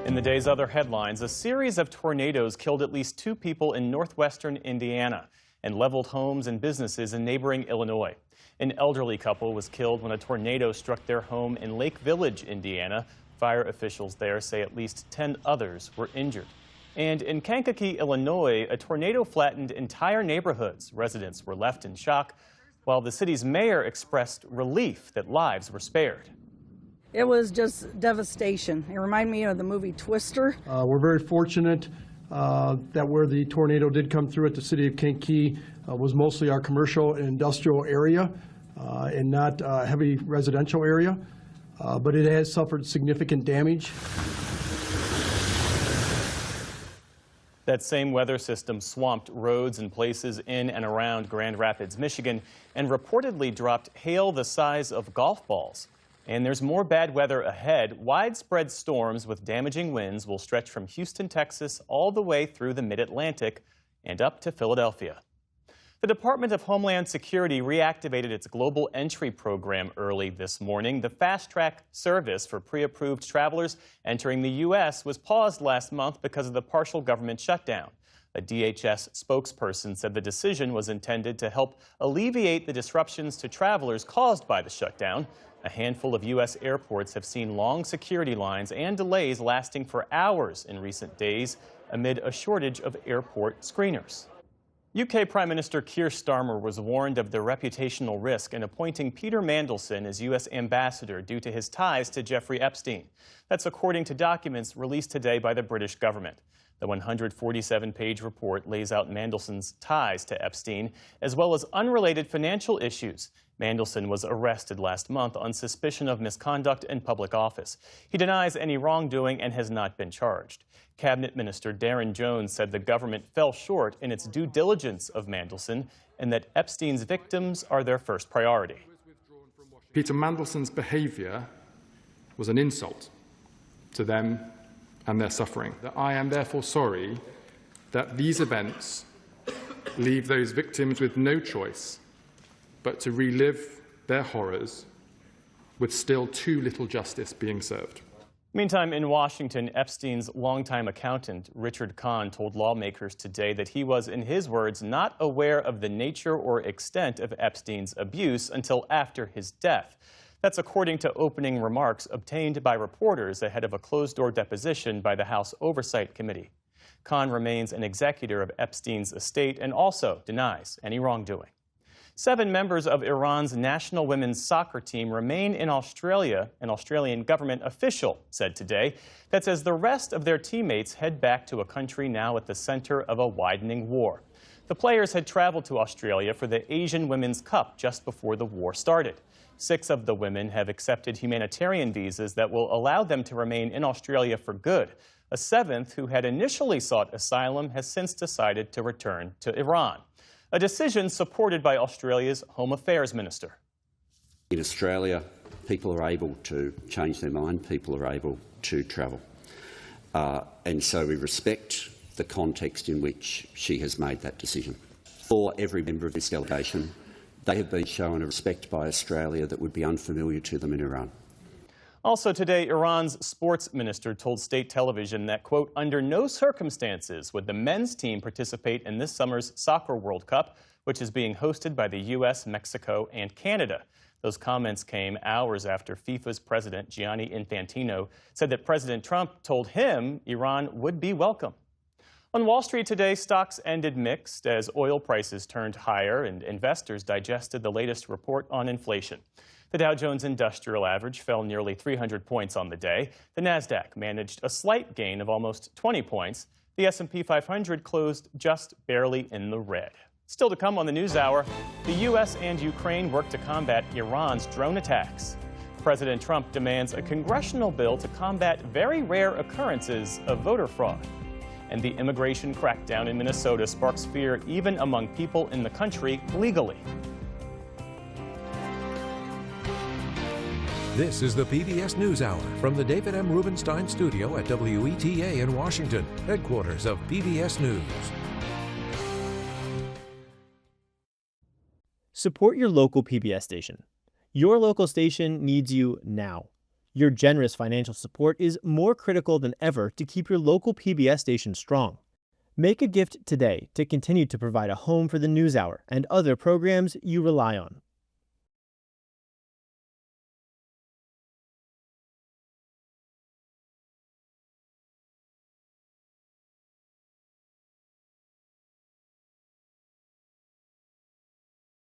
In the day's other headlines, a series of tornadoes killed at least 2 people in northwestern Indiana and leveled homes and businesses in neighboring Illinois. An elderly couple was killed when a tornado struck their home in Lake Village, Indiana. Fire officials there say at least 10 others were injured. And in Kankakee, Illinois, a tornado flattened entire neighborhoods. Residents were left in shock, while the city's mayor expressed relief that lives were spared. It was just devastation. It reminded me of the movie Twister. We're very fortunate that where the tornado did come through at the city of Kankakee was mostly our commercial and industrial area and not a heavy residential area, but it has suffered significant damage. That same weather system swamped roads and places in and around Grand Rapids, Michigan, and reportedly dropped hail the size of golf balls. And there's more bad weather ahead. Widespread storms with damaging winds will stretch from Houston, Texas, all the way through the mid-Atlantic and up to Philadelphia. The Department of Homeland Security reactivated its global entry program early this morning. The fast-track service for pre-approved travelers entering the U.S. was paused last month because of the partial government shutdown. A DHS spokesperson said the decision was intended to help alleviate the disruptions to travelers caused by the shutdown. A handful of U.S. airports have seen long security lines and delays lasting for hours in recent days amid a shortage of airport screeners. UK Prime Minister Keir Starmer was warned of the reputational risk in appointing Peter Mandelson as U.S. ambassador due to his ties to Jeffrey Epstein. That's according to documents released today by the British government. The 147-page report lays out Mandelson's ties to Epstein, as well as unrelated financial issues. Mandelson was arrested last month on suspicion of misconduct in public office. He denies any wrongdoing and has not been charged. Cabinet Minister Darren Jones said the government fell short in its due diligence of Mandelson and that Epstein's victims are their first priority. Peter Mandelson's behaviour was an insult to them and their suffering. I am therefore sorry that these events leave those victims with no choice but to relive their horrors with still too little justice being served. Meantime, in Washington, Epstein's longtime accountant, Richard Kahn, told lawmakers today that he was, in his words, not aware of the nature or extent of Epstein's abuse until after his death. That's according to opening remarks obtained by reporters ahead of a closed-door deposition by the House Oversight Committee. Kahn remains an executor of Epstein's estate and also denies any wrongdoing. 7 members of Iran's national women's soccer team remain in Australia, an Australian government official said today. That's as the rest of their teammates head back to a country now at the center of a widening war. The players had traveled to Australia for the Asian Women's Cup just before the war started. 6 of the women have accepted humanitarian visas that will allow them to remain in Australia for good. A 7th, who had initially sought asylum, has since decided to return to Iran. A decision supported by Australia's Home Affairs Minister. In Australia, people are able to change their mind, people are able to travel. And so we respect the context in which she has made that decision. For every member of this delegation, they have been shown a respect by Australia that would be unfamiliar to them in Iran. Also today, Iran's sports minister told state television that, quote, under no circumstances would the men's team participate in this summer's Soccer World Cup, which is being hosted by the U.S., Mexico, and Canada. Those comments came hours after FIFA's president, Gianni Infantino, said that President Trump told him Iran would be welcome. On Wall Street today, stocks ended mixed as oil prices turned higher and investors digested the latest report on inflation. The Dow Jones Industrial Average fell nearly 300 points on the day. The Nasdaq managed a slight gain of almost 20 points. The S&P 500 closed just barely in the red. Still to come on the NewsHour, the U.S. and Ukraine work to combat Iran's drone attacks. President Trump demands a congressional bill to combat very rare occurrences of voter fraud. And the immigration crackdown in Minnesota sparks fear even among people in the country legally. This is the PBS NewsHour from the David M. Rubenstein studio at WETA in Washington, headquarters of PBS News. Support your local PBS station. Your local station needs you now. Your generous financial support is more critical than ever to keep your local PBS station strong. Make a gift today to continue to provide a home for the NewsHour and other programs you rely on.